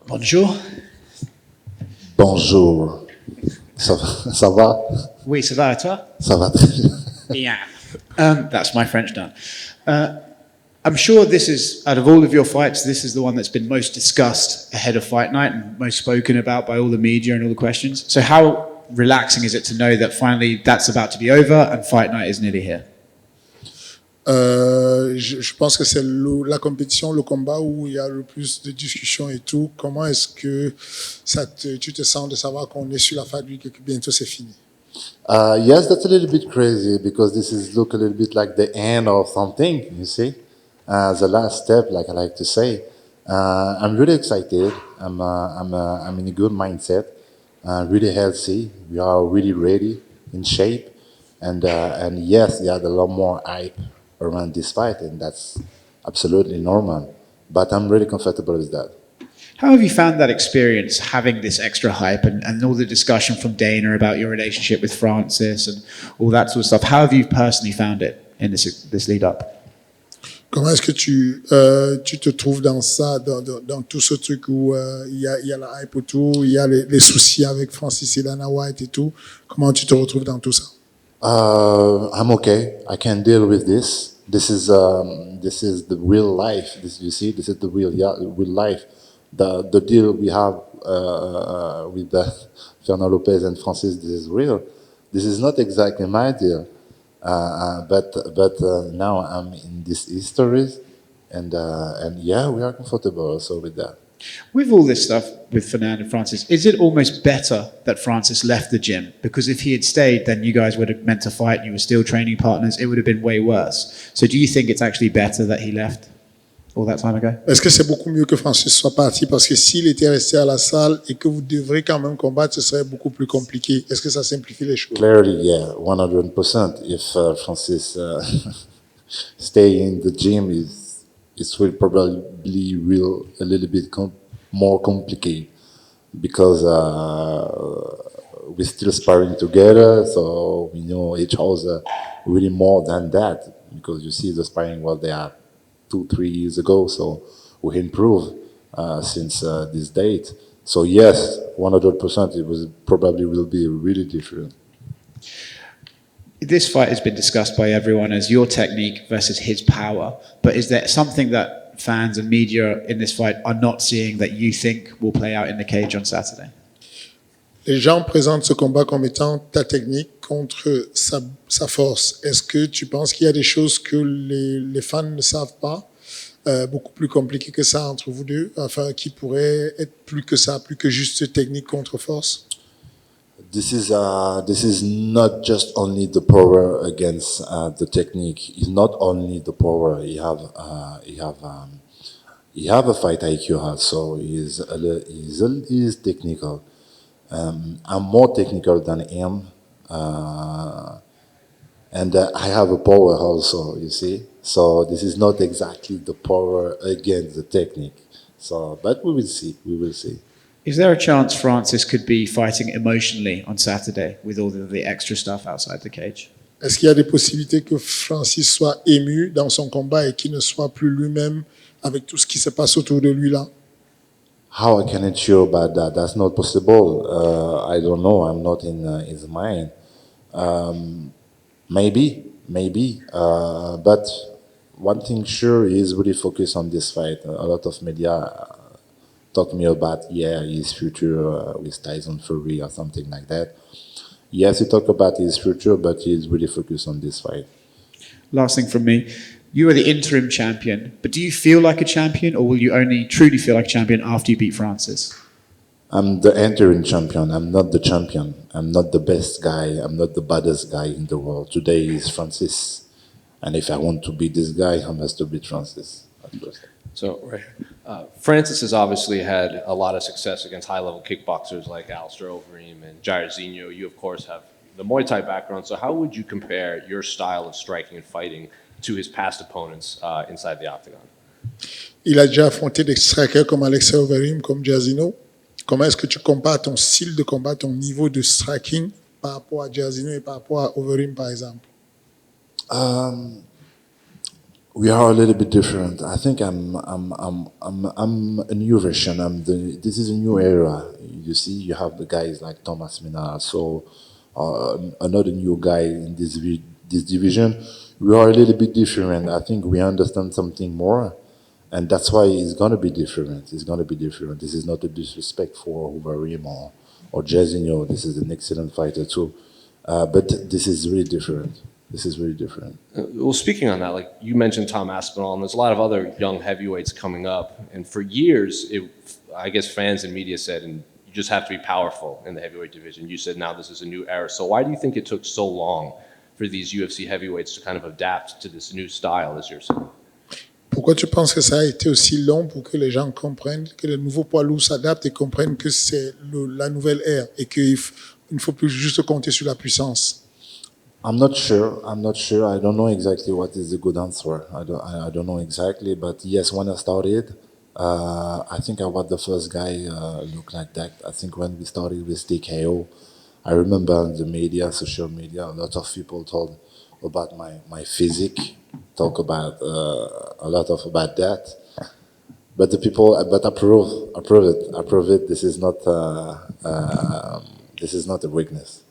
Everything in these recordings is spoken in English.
Bonjour. Bonjour. Ça va? Oui, ça va, et toi? Ça va très bien. Yeah. That's my French done. I'm sure this is, out of all of your fights, this is the one that's been most discussed ahead of fight night and most spoken about by all the media and all the questions. So how relaxing is it to know that finally that's about to be over and fight night is nearly here? Je pense que c'est la compétition, le combat où il y a le plus de discussions et tout. Comment est-ce que tu te sens de savoir qu'on est sur la fight week et que bientôt c'est fini? Yes, that's a little bit crazy because this is look a little bit like the end of something, you see? The last step, like I like to say. I'm really excited. I'm in a good mindset, really healthy. We are really ready, in shape. And yes, you had a lot more hype around this fight, and that's absolutely normal. But I'm really comfortable with that. How have you found that experience, having this extra hype and all the discussion from Dana about your relationship with Francis and all that sort of stuff? How have you personally found it in this lead up? Comment est-ce que tu te trouves dans ça, dans tout ce truc où il y a la hype autour, il y a les soucis avec Francis et Dana White et tout? Comment tu te retrouves dans tout ça? I'm okay. I can deal with this. This is the real life. You see, this is the real life. The deal we have with Fernando Lopez and Francis, this is real. This is not exactly my deal, but now I'm in these histories, and yeah, we are comfortable also with that. With all this stuff with Fernando and Francis, is it almost better that Francis left the gym? Because if he had stayed, then you guys would have meant to fight, you were still training partners, it would have been way worse. So do you think it's actually better that he left all that time ago? Est-ce que c'est beaucoup mieux que Francis soit parti? Parce que s'il était resté à la salle et que vous devrez quand même combattre, ce serait beaucoup plus compliqué. Est-ce que ça simplifie les choses? Clearly, yeah, 100%. If Francis stay in the gym, it will probably a little bit more complicated because we're still sparring together, so we know each other really more than that. Because you see the sparring what they are 2-3 years ago, so we improved since this date. So yes, 100%, will be really different. This fight has been discussed by everyone as your technique versus his power, but is there something that fans and media in this fight are not seeing that you think will play out in the cage on Saturday? Les gens présentent ce combat comme étant ta technique contre sa force. Est-ce que tu penses qu'il y a des choses que les fans ne savent pas, beaucoup plus compliquées que ça entre vous deux, enfin qui pourraient être plus que ça, plus que juste technique contre force? This is not just only the power against the technique. It's not only the power. You have a fight IQ also. He's technical. I'm more technical than him, and I have a power also. You see, so this is not exactly the power against the technique. So, but we will see. We will see. Is there a chance Francis could be fighting emotionally on Saturday with all the extra stuff outside the cage? Est-ce qu'il y a des possibilités que Francis soit ému dans son combat et qu'il ne soit plus lui-même avec tout ce qui se passe autour de lui là? How I can ensure about that? That's not possible. I don't know. I'm not in his mind. Maybe. But one thing sure, he's really focused on this fight. A lot of media talk to me about his future with Tyson Fury or something like that. Yes, he talk about his future, but he's really focused on this fight. Last thing from me. You are the interim champion, but do you feel like a champion, or will you only truly feel like a champion after you beat Francis? I'm the interim champion. I'm not the champion. I'm not the best guy. I'm not the baddest guy in the world. Today is Francis. And if I want to beat this guy, I must to beat Francis. So, right here. Francis has obviously had a lot of success against high-level kickboxers like Alistair Overeem and Jairzinho. You, of course, have the Muay Thai background. So how would you compare your style of striking and fighting to his past opponents inside the octagon? Il a déjà affronté des strikers comme Alistair Overeem, comme Jairzinho. Comment est-ce que tu compares ton style de combat, ton niveau de striking par rapport à Jairzinho et par rapport à Overeem, par exemple? We are a little bit different. I think I'm a new version. This is a new era. You see, you have the guys like Thomas Minard, so another new guy in this division. We are a little bit different. I think we understand something more, and that's why it's gonna be different. It's gonna be different. This is not a disrespect for Overeem or Jairzinho. This is an excellent fighter too, but this is really different. This is really different. Well, speaking on that, like you mentioned Tom Aspinall, and there's a lot of other young heavyweights coming up. And for years, I guess fans and media said, and you just have to be powerful in the heavyweight division. You said now this is a new era. So why do you think it took so long for these UFC heavyweights to kind of adapt to this new style, as you're saying? Pourquoi tu penses que ça a été aussi long pour que les gens comprennent, que les nouveaux poids lourds s'adaptent et comprennent que c'est la nouvelle ère et qu'il ne faut plus juste compter sur la puissance? I'm not sure. I don't know exactly what is the good answer. I don't know exactly. But yes, when I started, I think I was the first guy look like that. I think when we started with TKO, I remember in the media, social media, a lot of people told about my physique, talk about a lot of about that. But I prove it. This is not a weakness.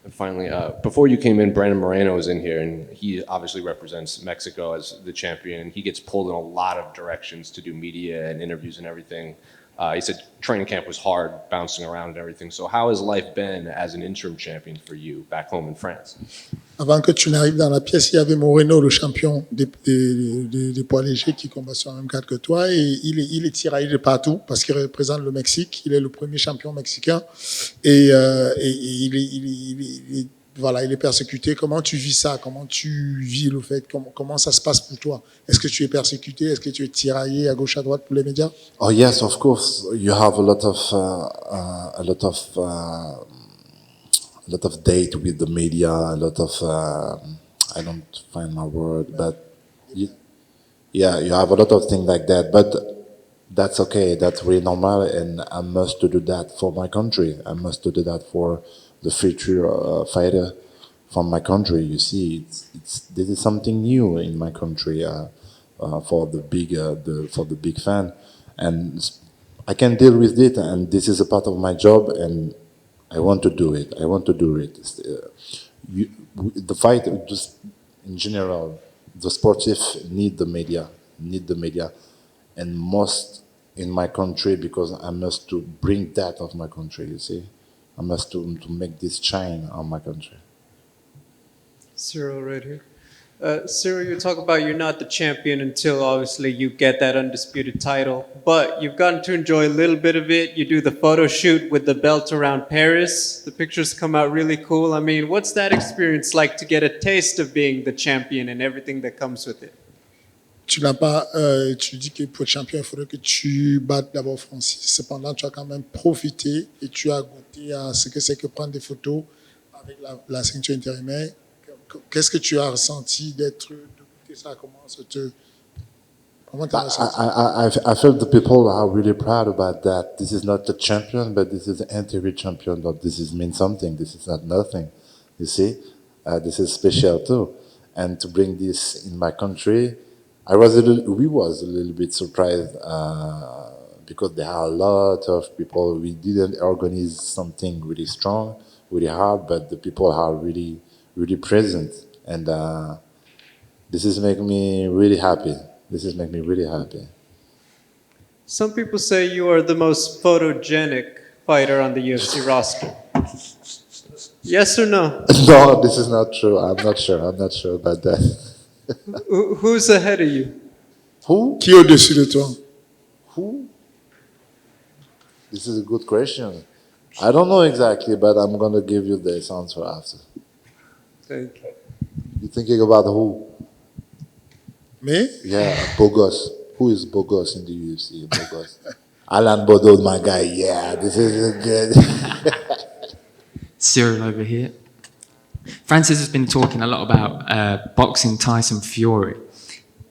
And finally, before you came in, Brandon Moreno was in here, and he obviously represents Mexico as the champion, and he gets pulled in a lot of directions to do media and interviews and everything. He said training camp was hard, bouncing around and everything. So how has life been as an interim champion for you back home in France? Avant que tu n'arrives dans la pièce, il y avait Moreno, le champion des poids légers qui combat sur la même carte que toi. Et il est tiraillé de partout parce qu'il représente le Mexique. Il est le premier champion mexicain. Et il est persécuté. Comment tu vis ça? Comment tu vis le fait? Comment ça se passe pour toi? Est-ce que tu es persécuté? Est-ce que tu es tiraillé à gauche, à droite pour les médias? Oh yes, of course. You have a lot of date with the media, a lot of I don't find my word, but you have a lot of things like that. But that's okay. That's really normal, and I must do that for my country. I must do that for the future fighter from my country. You see, this is something new in my country for the big fan, and I can deal with it. And this is a part of my job, and I want to do it. The fight, just in general, the sportive need the media, and most in my country because I must to bring that of my country. You see, I must to make this shine on my country. Ciryl, right here. Ciryl, you talk about you're not the champion until obviously you get that undisputed title, but you've gotten to enjoy a little bit of it. You do the photo shoot with the belt around Paris. The pictures come out really cool. I mean, what's that experience like to get a taste of being the champion and everything that comes with it? Tu dis que pour être champion, il faudrait que tu battes d'abord Francis. Cependant, tu as quand même profité et tu as goûté à ce que c'est que prendre des photos avec la ceinture intérimaire. Qu'est-ce que tu as ressenti de goûter ça? Comment t'as ressenti? I feel the people are really proud about that. This is not the champion, but this is the interim champion. But this means something. This is not nothing. You see, this is special too. And to bring this in my country, we was a little bit surprised because there are a lot of people. We didn't organize something really strong, really hard, but the people are really present, and this is making me really happy. Some people say you are the most photogenic fighter on the UFC roster. Yes or no? No, this is not true. I'm not sure about that. Who's ahead of you? Who? Qui est au-dessus de toi? Who? This is a good question. I don't know exactly, but I'm gonna give you this answer after. Thank you. You thinking about who? Me? Yeah, Bogos. Who is Bogos in the UFC? Bogos. Alan Bodo, my guy. Yeah, this is good. Ciryl over here. Francis has been talking a lot about boxing Tyson Fury.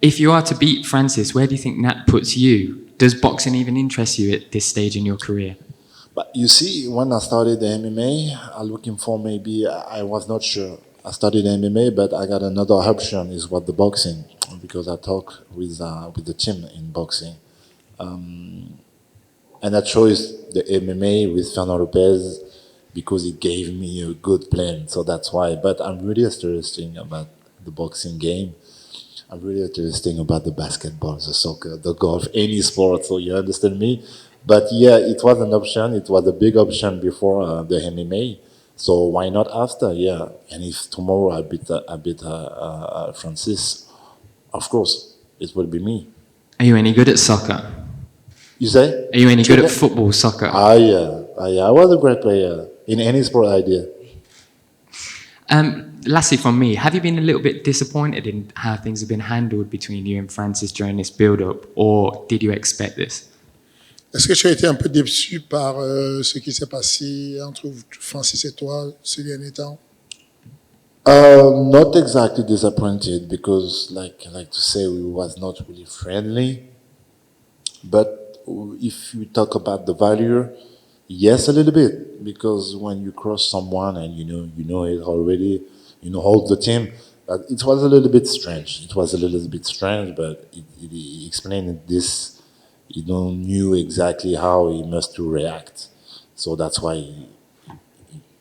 If you are to beat Francis, where do you think that puts you? Does boxing even interest you at this stage in your career? But you see, when I started the MMA, I'm looking for maybe, I was not sure. I studied MMA, but I got another option, is what the boxing. because I talk with the team in boxing, and I chose the MMA with Fernando Lopez because he gave me a good plan. So that's why. But I'm really interested about the boxing game. I'm really interested about the basketball, the soccer, the golf, any sport. So you understand me? But yeah, it was an option. It was a big option before the MMA. So why not after? Yeah. And if tomorrow I beat Francis, of course it will be me. Are you any good at soccer? You say? Are you any good at football, soccer? Yeah. I was a great player in any sport I did. Lastly from me, have you been a little bit disappointed in how things have been handled between you and Francis during this build-up, or did you expect this? Est-ce que tu as été un peu déçu par ce qui s'est passé entre Francis et toi ces derniers temps? Not exactly disappointed because, like to say, we was not really friendly. But if you talk about the value, yes, a little bit, because when you cross someone and you know it already, hold the team. It was a little bit strange. It was a little bit strange, but he explained this. He don't knew exactly how he must to react, so that's why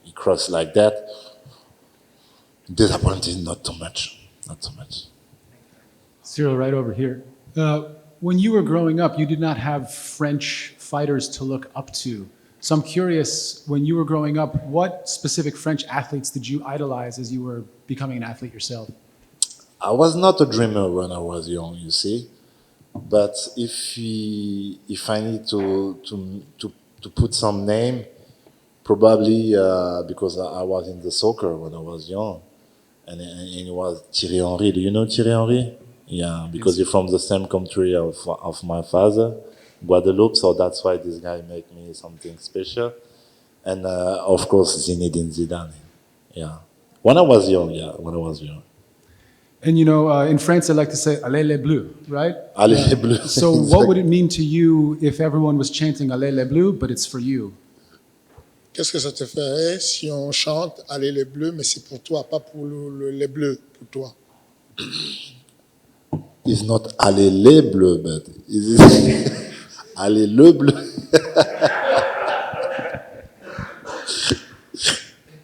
he crossed like that. Disappointed, not too much. Ciryl, right over here. When you were growing up, you did not have French fighters to look up to. So I'm curious, when you were growing up, what specific French athletes did you idolize as you were becoming an athlete yourself? I was not a dreamer when I was young, you see. But if I need to put some name, probably because I was in the soccer when I was young, and it was Thierry Henry. Do you know Thierry Henry? Yeah, because he's from the same country of my father, Guadeloupe. So that's why this guy make me something special. And of course Zinedine Zidane. Yeah, when I was young. And in France, they like to say Allele Blue, right? Allele Blue. So what would it mean to you if everyone was chanting Allele Blue, but it's for you? Qu'est-ce que ça te ferait si on chante Allele Bleu, mais c'est pour toi, pas pour les bleus, pour toi? It's not Allele Bleu, but it's Allele Bleu.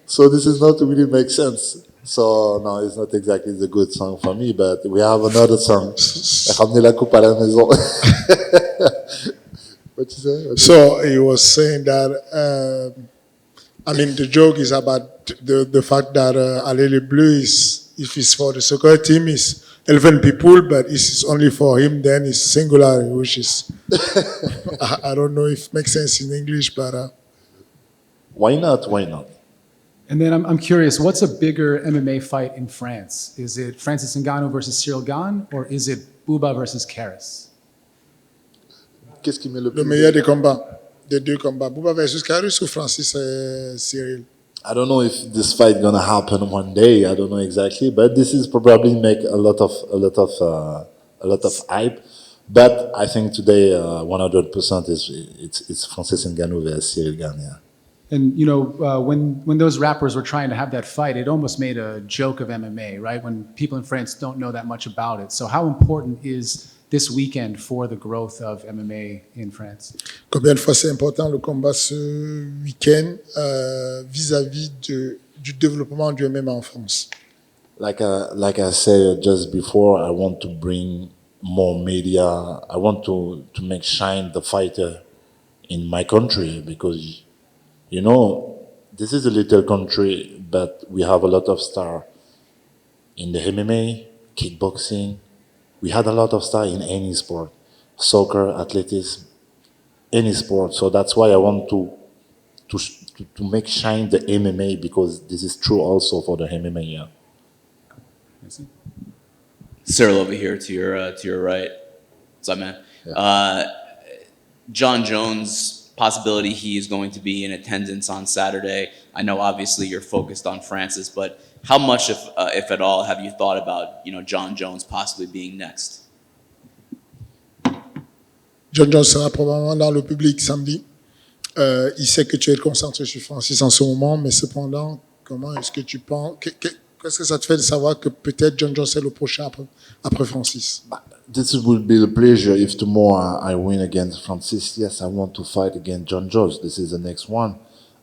So this is not really make sense. So no, it's not exactly the good song for me, but we have another song. Ramener la coupe à la maison. What you say? So he was saying that, the joke is about the fact that Allele Bleu is, if it's for the soccer team, is 11 people, but it's only for him, then it's singular, which is, I don't know if it makes sense in English, but... Why not? And then I'm curious, what's a bigger MMA fight in France? Is it Francis Ngannou versus Ciryl Gane, or is it Bouba versus Karis? Qu'est-ce qui met le Le meilleur des combats, des deux combats, Bouba versus Karis ou Francis et Ciryl? I don't know if this fight gonna happen one day. I don't know exactly, but this is probably make a lot of hype. But I think today 100% it's Francis Ngannou versus Ciryl Gane. Yeah. And when those rappers were trying to have that fight, it almost made a joke of MMA, right? When people in France don't know that much about it. So how important is this weekend for the growth of MMA in France? Combien de fois c'est important le combat ce week-end vis-à-vis du développement du MMA en France? Like I said just before, I want to bring more media. I want to make shine the fighter in my country because, this is a little country, but we have a lot of stars in the MMA, kickboxing. We had a lot of stars in any sport, soccer, athletics, any sport. So that's why I want to make shine the MMA because this is true also for the MMA. Yeah. Ciryl over here to your right. What's up, man? Yeah. Jon Jones, possibility he is going to be in attendance on Saturday. I know obviously you're focused on Francis, but how much, if at all, have you thought about Jon Jones possibly being next? Jon Jones sera probablement dans le public samedi. Il sait que tu es concentré sur Francis en ce moment, mais cependant, comment est-ce que tu penses, Qu'est-ce que ça te fait de savoir que peut-être Jon Jones est le prochain après Francis? This will be a pleasure if tomorrow I win against Francis. Yes, I want to fight against Jon Jones. This is the next one.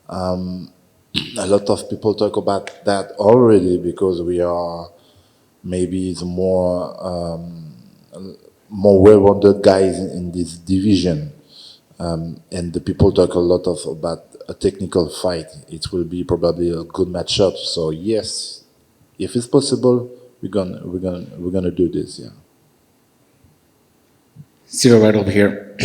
A lot of people talk about that already because we are maybe the more well-rounded guys in this division. And the people talk a lot about a technical fight. It will be probably a good matchup. So yes, if it's possible, we're gonna do this. Yeah. Ciryl, right over here.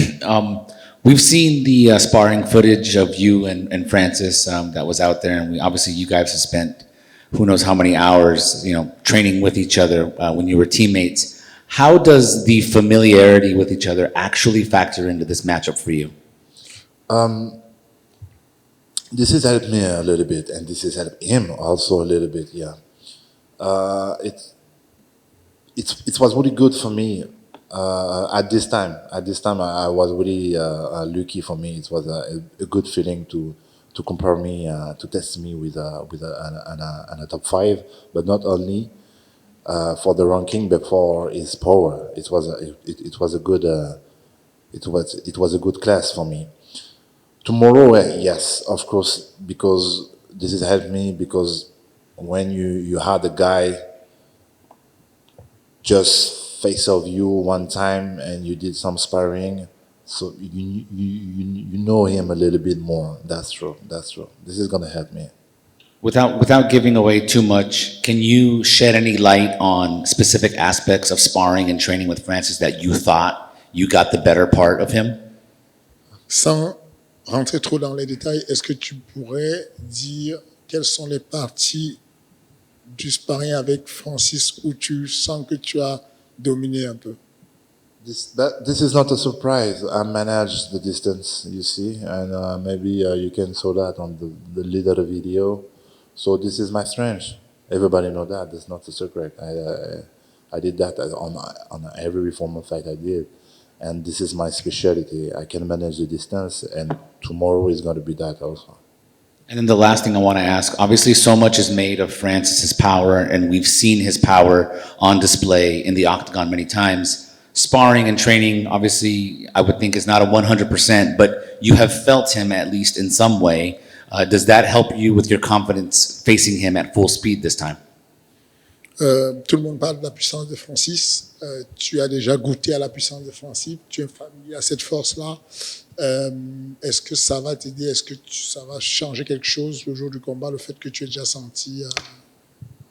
We've seen the sparring footage of you and Francis that was out there, and obviously you guys have spent who knows how many hours, training with each other when you were teammates. How does the familiarity with each other actually factor into this matchup for you? This has helped me a little bit, and this has helped him also a little bit. Yeah. It was really good for me at this time. At this time, I was really lucky for me. It was a good feeling to compare me, to test me with a top 5, but not only for the ranking, but for his power. It was a good class for me. Tomorrow, yes, of course, because this has helped me. Because when you had a guy just face off you one time and you did some sparring, so you know him a little bit more. That's true. This is gonna help me. Without giving away too much, can you shed any light on specific aspects of sparring and training with Francis that you thought you got the better part of him? Sans rentrer trop dans les détails, est-ce que tu pourrais dire quelles sont les parties du sparring avec Francis où tu sens que tu as dominé un peu? This is not a surprise. I managed the distance, you see, and maybe you can saw that on the leader video. So this is my strength. Everybody know that. That's not a secret. I did that on every form of fight I did, and this is my specialty. I can manage the distance, and tomorrow is going to be that also. And then the last thing I want to ask, obviously so much is made of Francis's power, and we've seen his power on display in the octagon many times. Sparring and training, obviously, I would think is not a 100%, but you have felt him at least in some way. Does that help you with your confidence facing him at full speed this time? Tout le monde parle de la puissance de Francis. Tu as déjà goûté à la puissance de Francis. Tu es familier à cette force-là. Est-ce que ça va t'aider? Est-ce que ça va changer quelque chose le jour du combat, le fait que tu aies déjà senti?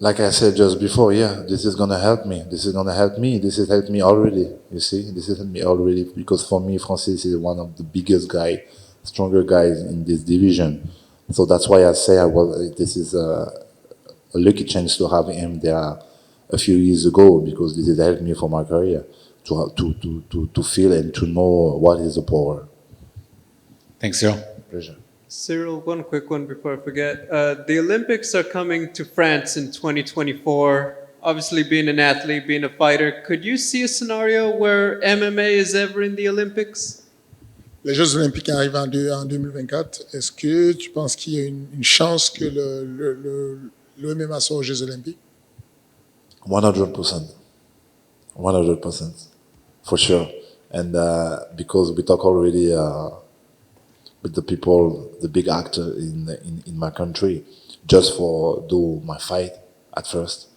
Like I said just before, yeah, this is gonna help me. This is gonna help me. This has helped me already. You see, this has helped me already because for me, Francis is one of the biggest guy, stronger guys in this division. So that's why I say this is a lucky chance to have him there a few years ago, because this has helped me for my career to feel and to know what is the power. Thanks, Ciryl. Pleasure. Ciryl, one quick one before I forget. The Olympics are coming to France in 2024. Obviously, being an athlete, being a fighter, could you see a scenario where MMA is ever in the Olympics? Les Jeux Olympiques arrivent en 2024. Est-ce que tu penses qu'il y a une chance que le MMA soit aux Jeux Olympiques? 100%. 100%. For sure. And because we talk already with the people, the big actor in my country, just for do my fight at first,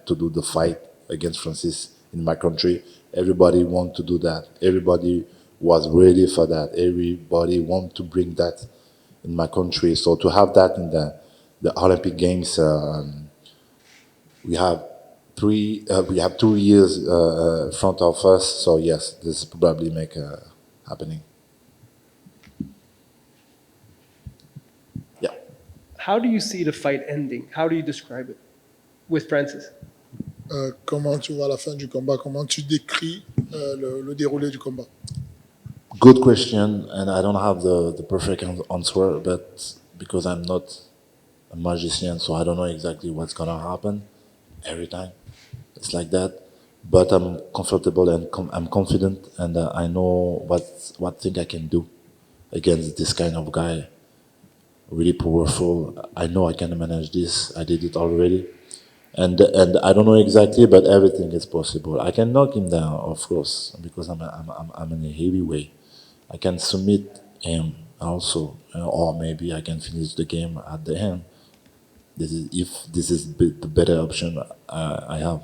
to do the fight against Francis in my country. Everybody want to do that. Everybody was ready for that. Everybody want to bring that in my country. So to have that in the Olympic Games, we have 2 years front of us. So yes, this probably make happening. Yeah. How do you see the fight ending? How do you describe it with Francis? Comment tu vois la fin du combat? Comment tu décris le déroulé du combat? Good question, and I don't have the perfect answer, but because I'm not a magician, so I don't know exactly what's gonna happen every time. It's like that, but I'm comfortable and I'm confident, and I know what thing I can do against this kind of guy. Really powerful. I know I can manage this. I did it already, And I don't know exactly, but everything is possible. I can knock him down, of course, because I'm in a heavyweight. I can submit him also, or maybe I can finish the game at the end. If this is the better option I have.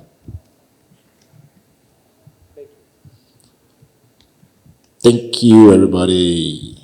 Thank you, everybody.